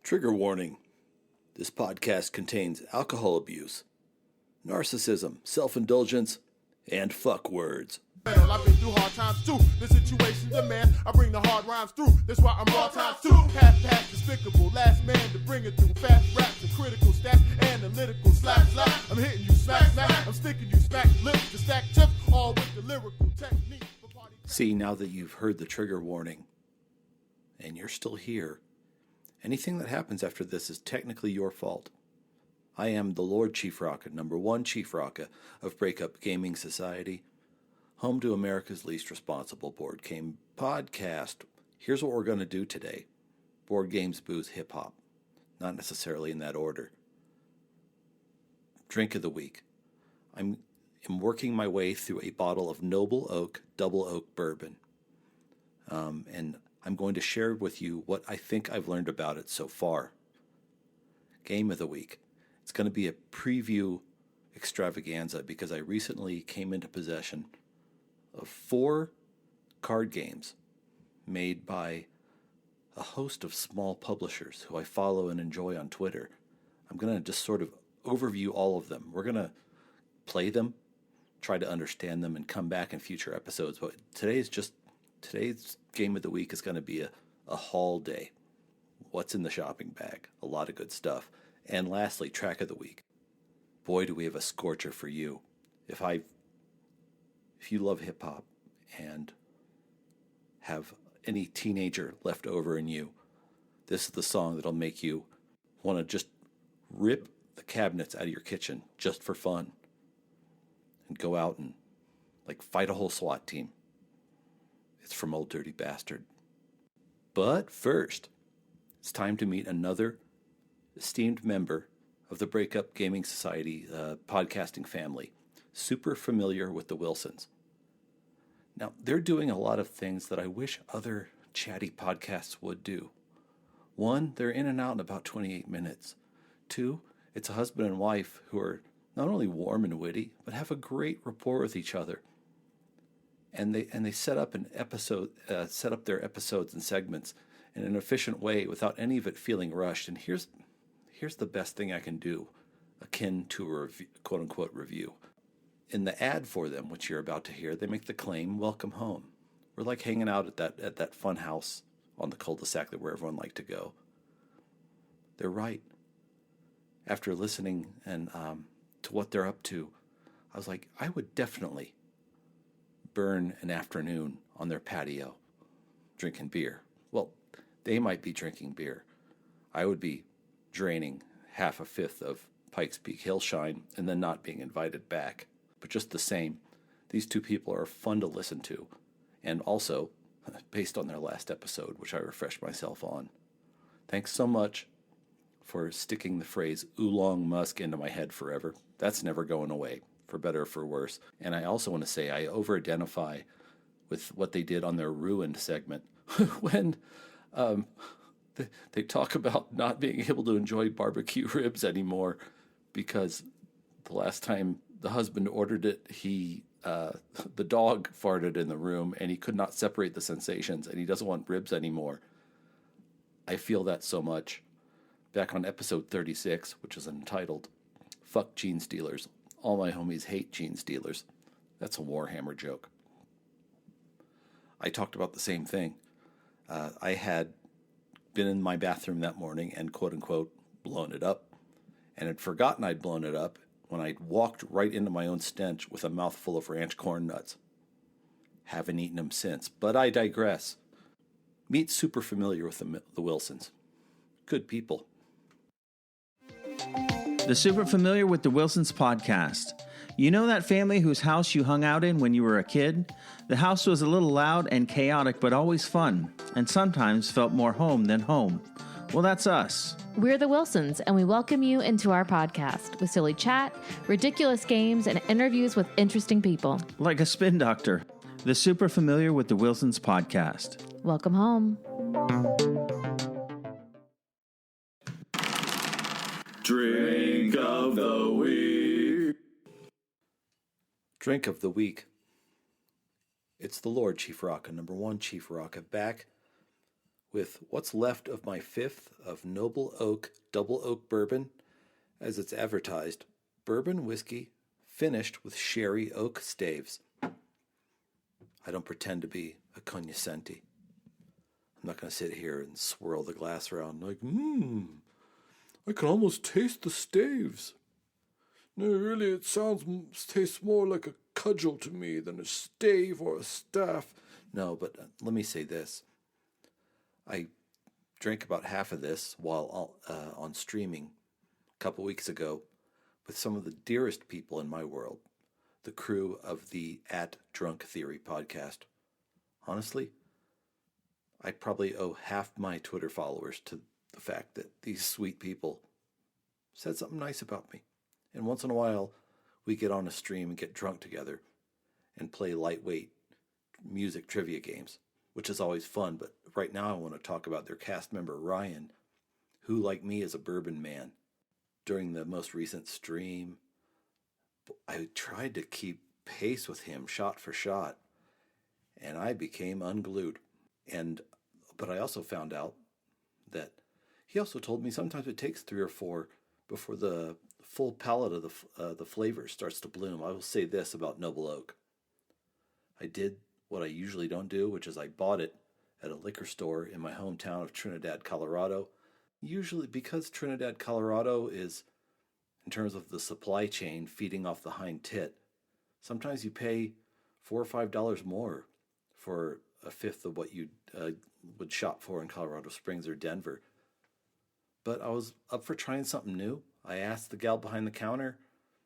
Trigger warning. This podcast contains alcohol abuse, narcissism, self-indulgence, and fuck words. I've been through hard times too. The situation demand I bring the hard rhymes through. That's why I'm raw times too. Half despicable, last man to bring it through. Fast raps and critical stats, analytical slap. I'm hitting you smack. I'm sticking you smack lips to stack chips, all with the lyrical technique. See, now that you've heard the trigger warning, and you're still here, anything that happens after this is technically your fault. I am the Lord Chief Rocka, number one Chief Rocka of Breakup Gaming Society, home to America's least responsible board game podcast. Here's what we're going to do today. Board games, booze, hip-hop. Not necessarily in that order. Drink of the week. I'm working my way through a bottle of Noble Oak Double Oak Bourbon. And I'm going to share with you what I think I've learned about it so far. Game of the week. It's going to be a preview extravaganza because I recently came into possession of 4 card games made by a host of small publishers who I follow and enjoy on Twitter. I'm going to just sort of overview all of them. We're going to play them, try to understand them, and come back in future episodes. But today's game of the week is going to be a haul day. What's in the shopping bag? A lot of good stuff. And lastly, track of the week. Boy, do we have a scorcher for you. If you love hip-hop and have any teenager left over in you, this is the song that'll make you want to just rip the cabinets out of your kitchen just for fun and go out and fight a whole SWAT team. It's from Old Dirty Bastard. But first, it's time to meet another esteemed member of the Breakup Gaming Society podcasting family, super familiar with the Wilsons. Now, they're doing a lot of things that I wish other chatty podcasts would do. 1, they're in and out in about 28 minutes. 2, it's a husband and wife who are not only warm and witty, but have a great rapport with each other. And they set up their episodes and segments in an efficient way without any of it feeling rushed. And here's the best thing I can do, akin to a review, quote-unquote review. In the ad for them, which you're about to hear, they make the claim, "Welcome home." We're like hanging out at that fun house on the cul-de-sac where everyone liked to go. They're right. After listening and to what they're up to, I was like, I would definitely burn an afternoon on their patio drinking beer. Well, they might be drinking beer. I would be draining half a fifth of Pikes Peak Hillshine and then not being invited back. But just the same, these two people are fun to listen to, and also based on their last episode, which I refreshed myself on. Thanks so much for sticking the phrase Oolong Musk into my head forever. That's never going away, for better or for worse. And I also want to say I over-identify with what they did on their Ruined segment when they talk about not being able to enjoy barbecue ribs anymore because the last time the husband ordered it, the dog farted in the room and he could not separate the sensations and he doesn't want ribs anymore. I feel that so much. Back on episode 36, which is entitled, "Fuck Gene Stealers. All my homies hate Gene Stealers." That's a Warhammer joke. I talked about the same thing. I had been in my bathroom that morning and quote-unquote blown it up and had forgotten I'd blown it up when I'd walked right into my own stench with a mouthful of ranch corn nuts. Haven't eaten them since, but I digress. Meet super familiar with the Wilsons. Good people. The Super Familiar with the Wilsons podcast. You know that family whose house you hung out in when you were a kid? The house was a little loud and chaotic, but always fun, and sometimes felt more home than home. Well, that's us. We're the Wilsons, and we welcome you into our podcast with silly chat, ridiculous games, and interviews with interesting people. Like a spin doctor. The Super Familiar with the Wilsons podcast. Welcome home. Drink of the week. Drink of the week. It's the Lord Chief Rocka, number one Chief Rocka, back with what's left of my fifth of Noble Oak Double Oak Bourbon, as it's advertised, bourbon whiskey finished with sherry oak staves. I don't pretend to be a cognoscenti. I'm not going to sit here and swirl the glass around like, I can almost taste the staves. No, really, it tastes more like a cudgel to me than a stave or a staff. No, but let me say this. I drank about half of this while on streaming a couple weeks ago with some of the dearest people in my world, the crew of the At Drunk Theory podcast. Honestly, I probably owe half my Twitter followers to the fact that these sweet people said something nice about me. And once in a while, we get on a stream and get drunk together and play lightweight music trivia games, which is always fun. But right now I want to talk about their cast member, Ryan, who, like me, is a bourbon man. During the most recent stream, I tried to keep pace with him shot for shot, and I became unglued. But I also found out that he also told me sometimes it takes 3 or 4 before the full palette of the flavor starts to bloom. I will say this about Noble Oak. I did what I usually don't do, which is I bought it at a liquor store in my hometown of Trinidad, Colorado. Usually because Trinidad, Colorado is, in terms of the supply chain, feeding off the hind tit, sometimes you pay $4 or $5 more for a fifth of what you would shop for in Colorado Springs or Denver. But I was up for trying something new. I asked the gal behind the counter,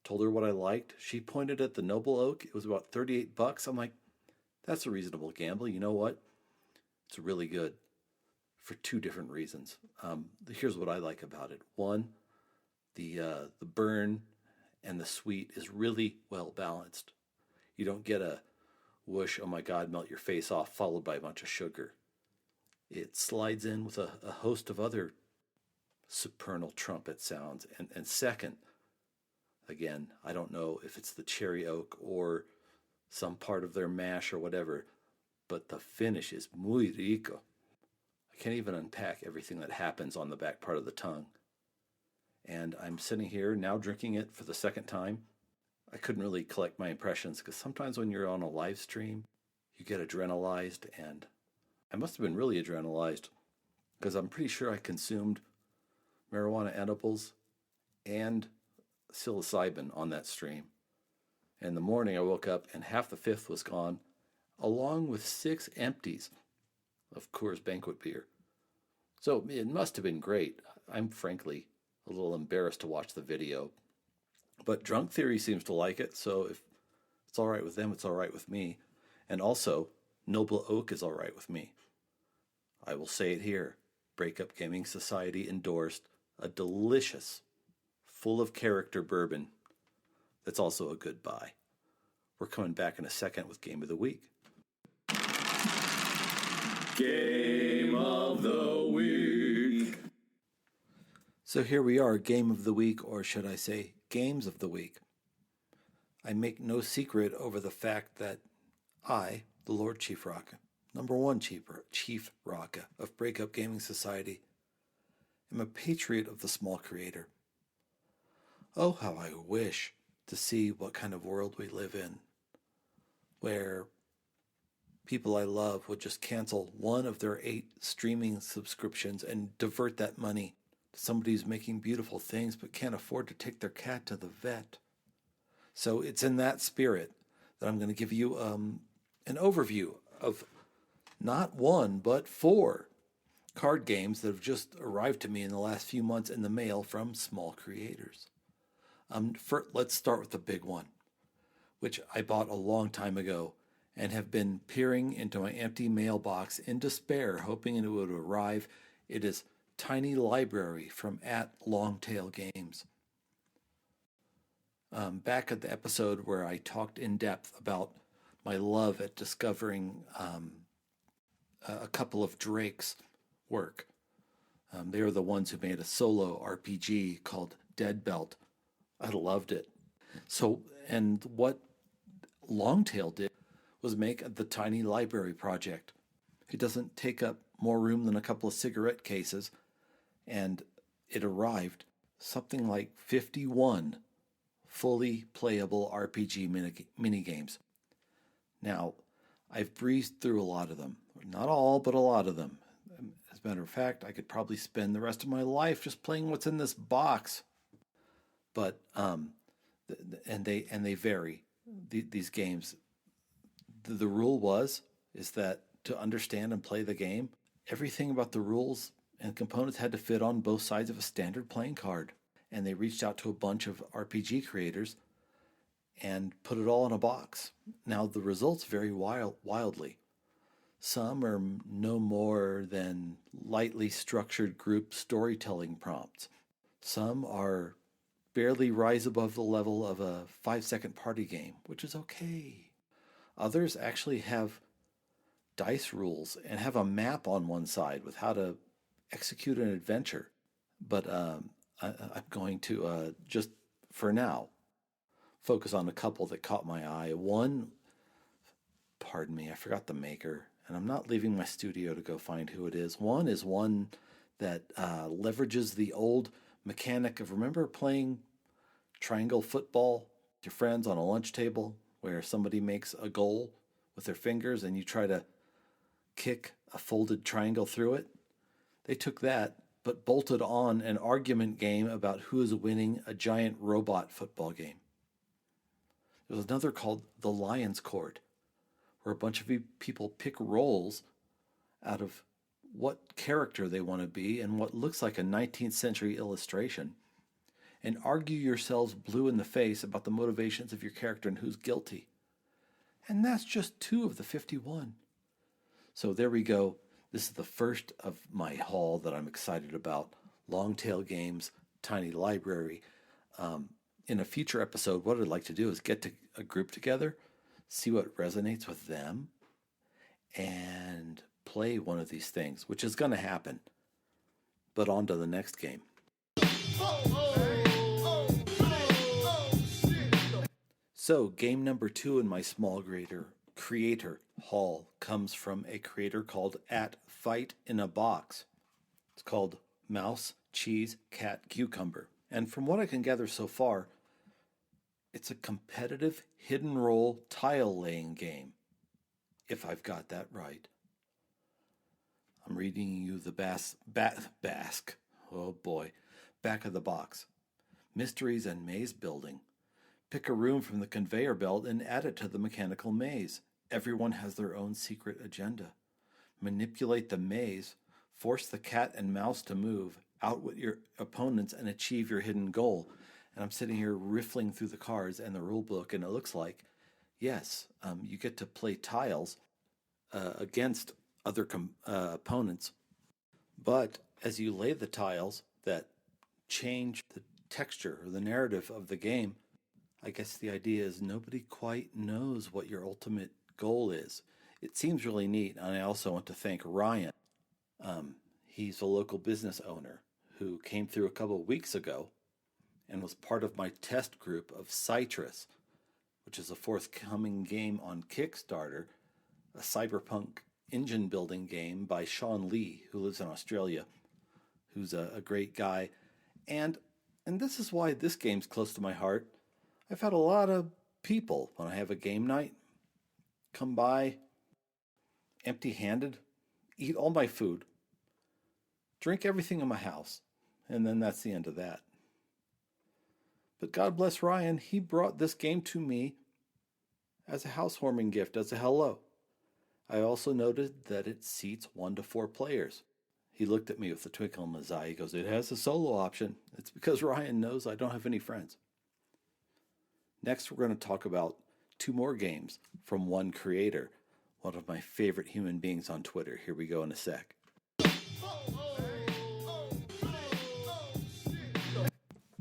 told her what I liked. She pointed at the Noble Oak. It was about $38. I'm like, that's a reasonable gamble. You know what? It's really good for 2 different reasons. Here's what I like about it. One, the burn and the sweet is really well balanced. You don't get a whoosh, oh my God, melt your face off, followed by a bunch of sugar. It slides in with a host of other supernal trumpet sounds. And second, again, I don't know if it's the cherry oak or some part of their mash or whatever, but the finish is muy rico. I can't even unpack everything that happens on the back part of the tongue. And I'm sitting here now drinking it for the second time. I couldn't really collect my impressions because sometimes when you're on a live stream, you get adrenalized, and I must have been really adrenalized because I'm pretty sure I consumed marijuana edibles and psilocybin on that stream. And in the morning I woke up and half the fifth was gone, along with 6 empties of Coors Banquet beer. So it must have been great. I'm frankly a little embarrassed to watch the video. But Drunk Theory seems to like it, so if it's all right with them, it's all right with me. And also, Noble Oak is all right with me. I will say it here. Breakup Gaming Society endorsed a delicious, full of character bourbon that's also a good buy. We're coming back in a second with Game of the Week. Game of the Week. So here we are, Game of the Week, or should I say, Games of the Week. I make no secret over the fact that I, the Lord Chief Rocka, number 1 Chief Rocka of Breakup Gaming Society, am a patriot of the small creator. Oh, how I wish to see what kind of world we live in, where people I love would just cancel one of their 8 streaming subscriptions and divert that money to somebody who's making beautiful things but can't afford to take their cat to the vet. So it's in that spirit that I'm going to give you an overview of not 1, but 4 card games that have just arrived to me in the last few months in the mail from small creators. Let's start with the big one, which I bought a long time ago and have been peering into my empty mailbox in despair, hoping it would arrive. It is Tiny Library from @Longtail Games. Back at the episode where I talked in depth about my love at discovering a couple of Drake's work. They are the ones who made a solo RPG called Dead Belt. I loved it. So, and what Longtail did was make the Tiny Library project. It doesn't take up more room than a couple of cigarette cases, and it arrived something like 51 fully playable RPG mini games. Now, I've breezed through a lot of them. Not all, but a lot of them. As a matter of fact, I could probably spend the rest of my life just playing what's in this box. But and they vary. These games. The rule is that to understand and play the game, everything about the rules and components had to fit on both sides of a standard playing card. And they reached out to a bunch of RPG creators and put it all in a box. Now, the results vary wildly. Some are no more than lightly structured group storytelling prompts. Some are barely rise above the level of a 5-second party game, which is okay. Others actually have dice rules and have a map on one side with how to execute an adventure. But I'm going to just, for now, focus on a couple that caught my eye. One, pardon me, I forgot the maker, and I'm not leaving my studio to go find who it is. One is one that leverages the old mechanic of, remember playing triangle football with your friends on a lunch table where somebody makes a goal with their fingers and you try to kick a folded triangle through it? They took that, but bolted on an argument game about who is winning a giant robot football game. There was another called The Lion's Court, where a bunch of people pick roles out of what character they want to be and what looks like a 19th century illustration, and argue yourselves blue in the face about the motivations of your character and who's guilty. And that's just 2 of the 51. So there we go. This is the first of my haul that I'm excited about. Long tail games, tiny library. In a future episode, what I'd like to do is get to a group together, see what resonates with them, and play one of these things, which is going to happen. But on to the next game. So, game number 2 in my small creator haul comes from a creator called @FightInABox. It's called Mouse, Cheese, Cat, Cucumber. And from what I can gather so far, it's a competitive hidden role tile laying game, if I've got that right. I'm reading you the Basque. Oh boy. Back of the box. Mysteries and maze building. Pick a room from the conveyor belt and add it to the mechanical maze. Everyone has their own secret agenda. Manipulate the maze. Force the cat and mouse to move. Outwit your opponents and achieve your hidden goal. And I'm sitting here riffling through the cards and the rule book, and it looks like, yes, you get to play tiles against other opponents. But as you lay the tiles that change the texture or the narrative of the game, I guess the idea is nobody quite knows what your ultimate goal is. It seems really neat, and I also want to thank Ryan. He's a local business owner who came through a couple of weeks ago and was part of my test group of Citrus, which is a forthcoming game on Kickstarter, a cyberpunk engine building game by Sean Lee, who lives in Australia, who's a great guy. And this is why this game's close to my heart. I've had a lot of people, when I have a game night, come by empty-handed, eat all my food, drink everything in my house, and then that's the end of that. But God bless Ryan, he brought this game to me as a housewarming gift, as a hello. I also noted that it seats 1 to 4 players. He looked at me with a twinkle in his eye. He goes, "It has a solo option." It's because Ryan knows I don't have any friends. Next, we're going to talk about 2 more games from one creator, one of my favorite human beings on Twitter. Here we go in a sec.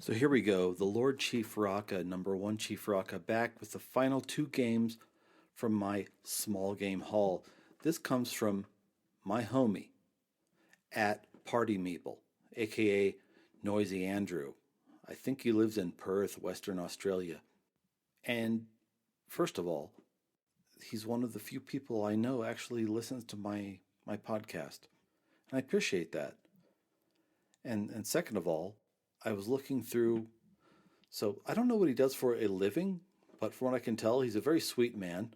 So here we go, the Lord Chief Raka, number 1 Chief Raka, back with the final 2 games from my small game haul. This comes from my homie, @PartyMeeple, aka Noisy Andrew. I think he lives in Perth, Western Australia. And first of all, he's one of the few people I know actually listens to my podcast. And I appreciate that. And second of all, I was looking through, so I don't know what he does for a living, but from what I can tell, he's a very sweet man.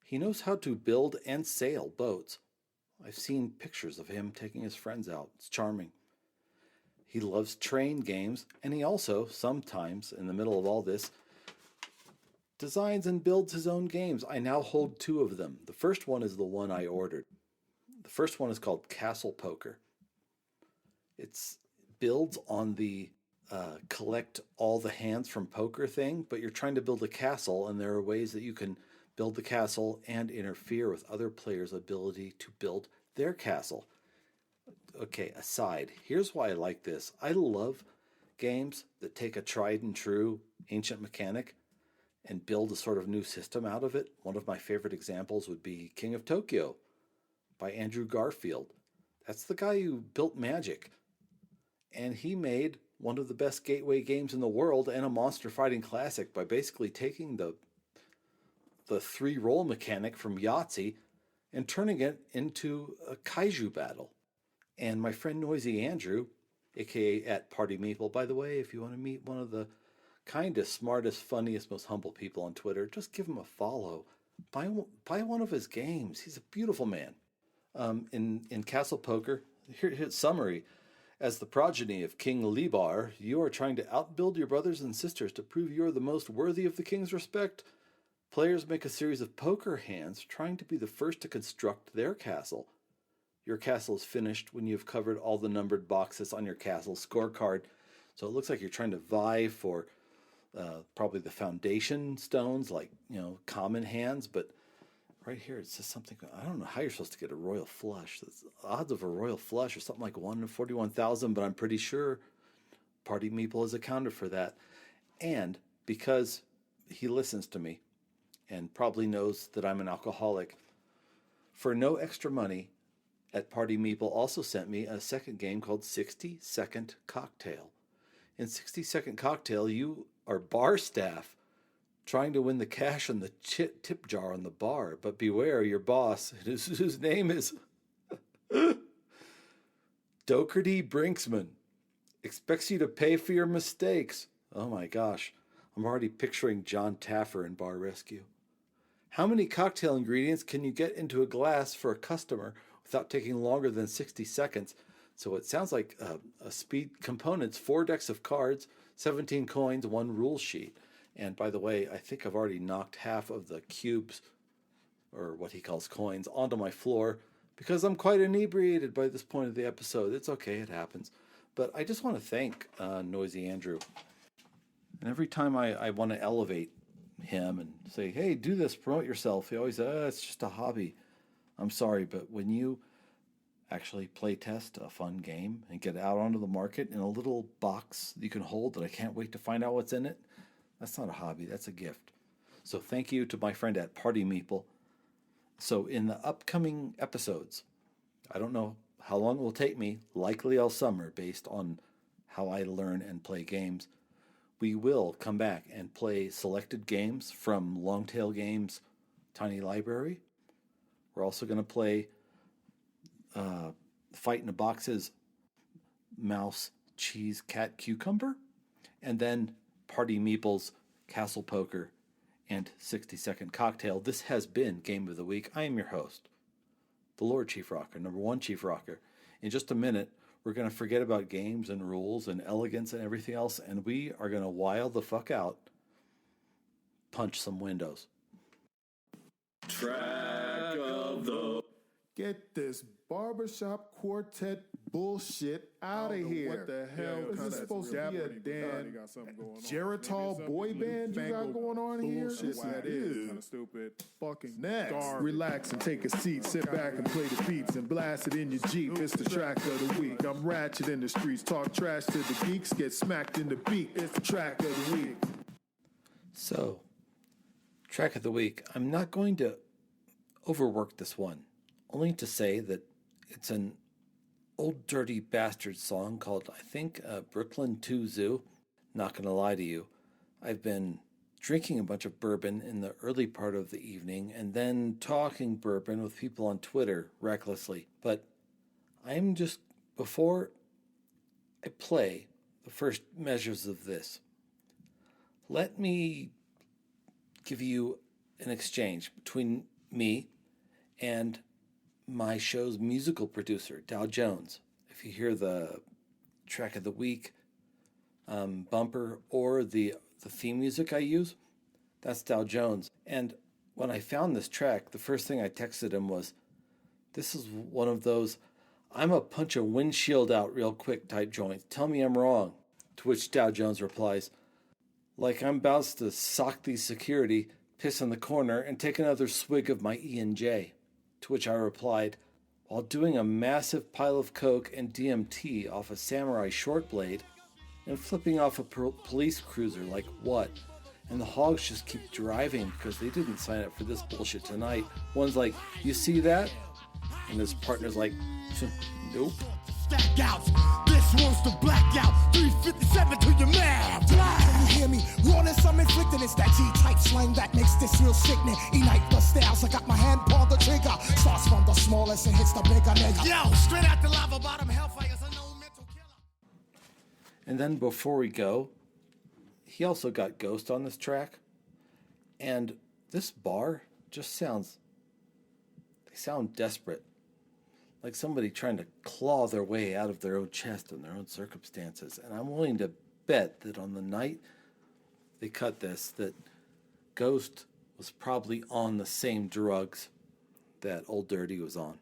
He knows how to build and sail boats. I've seen pictures of him taking his friends out. It's charming. He loves train games, and he also, sometimes, in the middle of all this, designs and builds his own games. I now hold 2 of them. The first one is the one I ordered. The first one is called Castle Poker. It builds on the collect all the hands from poker thing, but you're trying to build a castle, and there are ways that you can build the castle and interfere with other players' ability to build their castle. Okay, aside, here's why I like this. I love games that take a tried and true ancient mechanic and build a sort of new system out of it. One of my favorite examples would be King of Tokyo by Andrew Garfield. That's the guy who built Magic. And he made one of the best gateway games in the world and a monster fighting classic by basically taking the 3-roll mechanic from Yahtzee and turning it into a kaiju battle. And my friend Noisy Andrew, aka at Party Meeple, by the way, if you want to meet one of the kindest, smartest, funniest, most humble people on Twitter, just give him a follow. Buy one of his games. He's a beautiful man. In Castle Poker, here's summary. As the progeny of King Libar, you are trying to outbuild your brothers and sisters to prove you are the most worthy of the king's respect. Players make a series of poker hands, trying to be the first to construct their castle. Your castle is finished when you've covered all the numbered boxes on your castle scorecard. So it looks like you're trying to vie for probably the foundation stones, like, common hands. But right here it says something, I don't know how you're supposed to get a royal flush. The odds of a royal flush are something like 1 in 41,000, but I'm pretty sure Party Meeple has accounted for that. And because he listens to me and probably knows that I'm an alcoholic, for no extra money, at Party Meeple also sent me a second game called 60-Second Cocktail. In 60-Second Cocktail, you are bar staff trying to win the cash in the tip jar on the bar. But beware, your boss, whose name is Doherty Brinksman, expects you to pay for your mistakes. Oh my gosh, I'm already picturing John Taffer in Bar Rescue. How many cocktail ingredients can you get into a glass for a customer without taking longer than 60 seconds? So it sounds like a speed components, 4 decks of cards, 17 coins, 1 rule sheet. And by the way, I think I've already knocked half of the cubes, or what he calls coins, onto my floor because I'm quite inebriated by this point of the episode. It's okay, it happens. But I just want to thank Noisy Andrew. And every time I want to elevate him and say, hey, do this, promote yourself, he always says, it's just a hobby. I'm sorry, but when you actually play test a fun game and get out onto the market in a little box you can hold that I can't wait to find out what's in it, that's not a hobby, that's a gift. So thank you to my friend at Party Meeple. So in the upcoming episodes, I don't know how long it will take me, likely all summer based on how I learn and play games, we will come back and play selected games from Longtail Games' Tiny Library. We're also going to play Fight in the Boxes, Mouse, Cheese, Cat, Cucumber, and then Party Meeple's Castle Poker and 60-Second Cocktail. This has been Game of the Week. I am your host, the Lord Chief Rocker, number 1 Chief Rocker. In just a minute, we're going to forget about games and rules and elegance and everything else, and we are going to wild the fuck out, punch some windows. Track of the... Get this barbershop quartet bullshit out of here. What the hell? Is this supposed to be a damn Geritol boy band you got going on here? Bullshit, that is kind of stupid. Fucking Next. garbage. Relax and take a seat. Sit back and play the beats and blast it in your Jeep. It's the track of the week. I'm ratchet in the streets. Talk trash to the geeks. Get smacked in the beak. It's the track of the week. So, track of the week. I'm not going to overwork this one, only to say that it's an old dirty bastard song called, I think, Brooklyn 2 Zoo. Not going to lie to you, I've been drinking a bunch of bourbon in the early part of the evening and then talking bourbon with people on Twitter recklessly. But I'm just, before I play the first measures of this, let me give you an exchange between me and my show's musical producer, Dow Jones. If you hear the track of the week bumper or the theme music I use, that's Dow Jones. And when I found this track, the first thing I texted him was, this is one of those, I'm a punch a windshield out real quick type joints. Tell me I'm wrong. To which Dow Jones replies, like I'm about to sock the security, piss in the corner, and take another swig of my E&J. To which I replied, while doing a massive pile of coke and DMT off a samurai short blade and flipping off a police cruiser, like what? And the hogs just keep driving because they didn't sign up for this bullshit tonight. One's like, you see that? And his partner's like, nope. Stackouts. This one's the blackout. 357 to your mouth. Can you hear me? Rawness I'm inflicting. It's that G-type slang that makes this real sickening. Ignite the styles. I got my hand on the trigger. Starts from the smallest and hits the bigger nigga. Yo, straight out the lava bottom. Hellfire's a no mental killer. And then before we go, he also got Ghost on this track. And this bar just sounds, they sound desperate. Like somebody trying to claw their way out of their own chest in their own circumstances. And I'm willing to bet that on the night they cut this, that Ghost was probably on the same drugs that Old Dirty was on.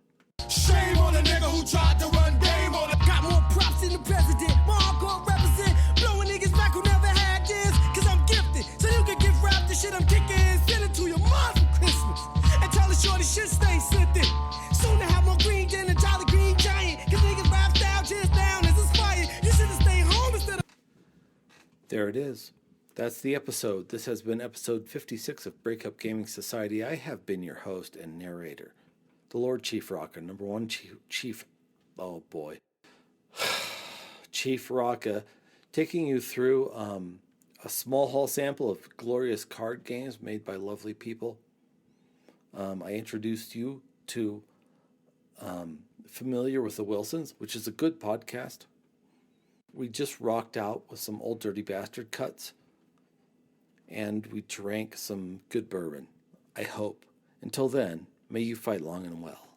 Shame on a nigga who tried to run game on it. Got more props than the president. My hardcore represent. Blowing niggas back who never had this. Cause I'm gifted. So you can give rap the shit I'm kicking. Send it to your mom for Christmas. And tell the shorty shit stay sifted. Soon to have more green than a Jolly Green Giant. Cause niggas rap style just down as inspired. You should've stayed home instead of... There it is. That's the episode. This has been episode 56 of Breakup Gaming Society. I have been your host and narrator, the Lord Chief Rocka, number one Chief, oh boy, Chief Rocka, taking you through a small haul sample of glorious card games made by lovely people. I introduced you to Familiar with the Wilsons, which is a good podcast. We just rocked out with some Old Dirty Bastard cuts, and we drank some good bourbon, I hope. Until then, may you fight long and well.